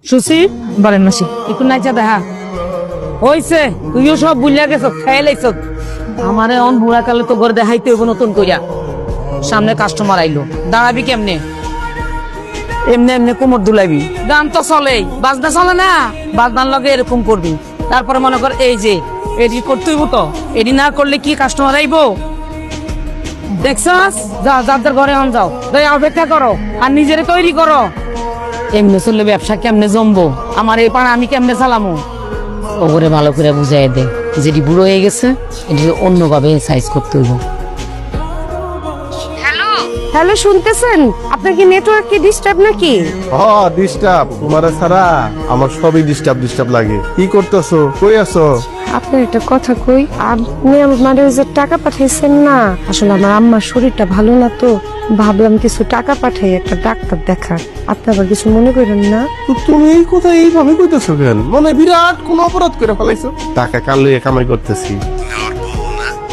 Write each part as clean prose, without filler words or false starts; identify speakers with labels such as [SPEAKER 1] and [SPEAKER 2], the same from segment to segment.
[SPEAKER 1] Susi বারেন মাসি একটু নাইচা দেখা হইছে, তুইও সব বুঝলা গেছ, খেয়ে লাইছ। আমারে অন বুড়া কালে তো ঘর দেখাইতে হইব নতুন কইরা। সামনে কাস্টমার আইলো, দাঁড়াবি কেমনে? এমনি এমনি কোমর দুলাইবি। গান তো চলেই, বাজনা চলে না, বাজনার লগে এরকম করবি। তারপরে মনে কর এই যে এডি করতে হইব, তো এডি না করলে কি কাস্টমার আইবো? দেখছস, যা যাদের ঘরে হন যাও, যাই অপেক্ষা করো আর নিজেরে তৈরি করো। এমনি চললে ব্যবসা কেমনে জমবো? আমার এই পাড়া আমি কেমনে চালামো? ওরে ভালো করে বুঝাই দে, যেটি বুড়ো হয়ে গেছে এটি অন্যভাবে সাইজ করতে হইব।
[SPEAKER 2] হ্যালো, শুনতেছেন? আপনার কি নেটওয়ার্ক কি ডিস্টার্ব নাকি?
[SPEAKER 3] ডিস্টার্ব তোমার ছাড়া আমার সবই ডিস্টার্ব লাগে। কি করতেছো? কই আছো?
[SPEAKER 2] আপনার একটা কথা কই, আপনি আমার যে টাকা পাঠাইছেন না, আসলে আমার আম্মার শরীরটা ভালো না, তো ভাবলাম কিছু টাকা পাঠাই একটা ডাক্তার দেখা। আপনি আবার কিছু মনে করেন না?
[SPEAKER 3] তো তুমি এই কথা এইভাবে কইতেছো কেন? মানে বিরাট কোন অপরাধ করে ফেলাইছো? টাকা কাল লইয়া কামাই করতেছি,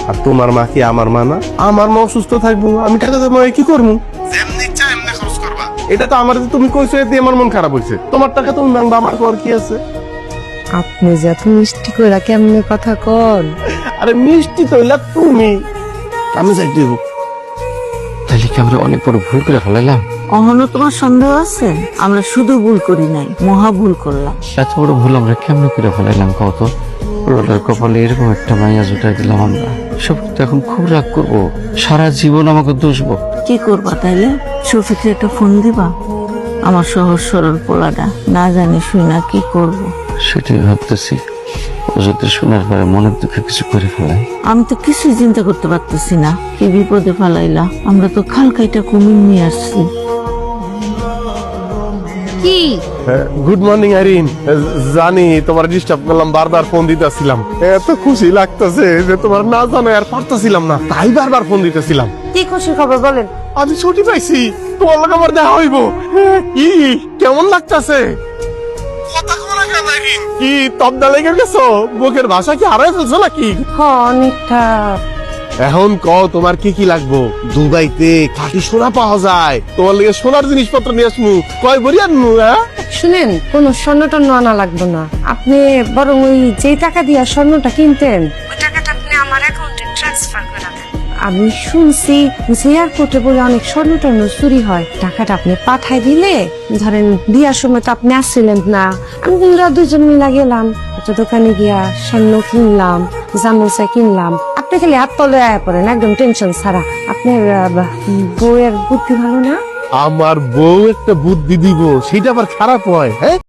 [SPEAKER 3] আর তোমার মা কি আমার মা না? আমার মা অসুস্থ থাকবো, আমি টাকা দেবো, কি করবো? যেমনি ইচ্ছা এমনি খরচ করবা। এটা তো আমার যে তুমি কইছো এতে আমার মন খারাপ হইছে। তোমার টাকা তুমি ভাঙবা, আমার কর কি আছে?
[SPEAKER 2] আপনি যে এত মিষ্টি কইরা কেমনে কথা কন?
[SPEAKER 3] আরে মিষ্টি তো হইলা তুমি, আমি যাই দিব।
[SPEAKER 4] তাহলে কি আমরা অনেক বড় ভুল করে ফেলাইলাম?
[SPEAKER 5] অহনো তোমার সন্দেহ আছে? আমরা শুধু ভুল করি নাই, মহা ভুল করলাম।
[SPEAKER 4] এত বড় ভুল আমরা কেমন করে ফেলাইলাম কত? রোলার কপালে এরকম একটা মাইয়া জুটাই দিলাম আমরা। সব তো এখন খুব রাগ করবো, সারা জীবন আমাকে দোষবো।
[SPEAKER 5] কি করবা তাইলে? শফিকে একটা ফোন দিবা? আমার সহজ সরল পোলাটা না জানি শুই না কি করব।
[SPEAKER 4] সেটাই ভাবতেছি, ও যদি শোনার পরে মনের দুঃখে কিছু করে ফেলাই।
[SPEAKER 5] আমি তো কিছুই চিন্তা করতে পারতেছি না, কি বিপদে ফেলাইলা। আমরা তো খালকাইটা কুমির নিয়ে আসছি।
[SPEAKER 2] কি
[SPEAKER 3] গুড মর্নিং আইরিন। জানি তোমার ডিস্টার্ব করলাম, বারবার ফোন দিতেছিলাম। এত খুশি লাগতেছে যে তোমার না জানো আর পারতেছিলাম না, তাই বারবার ফোন দিতেছিলাম।
[SPEAKER 2] কি খুশি খবর বলেন?
[SPEAKER 3] আমি ছুটি পাইছি, তোমার লগে আমার দেখা হইব। কি কেমন লাগতেছে? কি তবদা লেগে গেছো? মুখের ভাষা কি হারাই ফেলছো নাকি?
[SPEAKER 2] অনেকটা।
[SPEAKER 3] এখন কও তোমার কি কি লাগবো? দুবাইতে খাঁটি সোনা পাওয়া যায়, তোমার লেগে সোনার জিনিসপত্র নিয়ে আসমু। কয় বড়ি আনমু?
[SPEAKER 2] শুনেন, কোন স্বর্ণ টর্ণ আনা লাগবে না, আপনি বরং ওই যে টাকা দিয়া স্বর্ণটা কিনতেন ওই টাকাটা আপনি আমার অ্যাকাউন্টে ট্রান্সফার করে দেন। আমি শুনছি যে এয়ারপোর্টে বলে অনেক স্বর্ণ টর্ণ চুরি হয়। টাকাটা আপনি পাঠাই দিলে, ধরেন বিয়ার সময় তো আপনি আসছিলেন না, আমি কিন্তু দুজন মিলা গেলাম একটা দোকানে গিয়া স্বর্ণ কিনলাম, জামুচা কিনলাম। আপনি খালি হাত তলে আয়া পড়েন, একদম টেনশন ছাড়া। আপনার বউয়ের বুদ্ধি ভালো না?
[SPEAKER 3] আমার বউ একটা বুদ্ধি দিব, সেটা আবার খারাপ হয়? হ্যাঁ,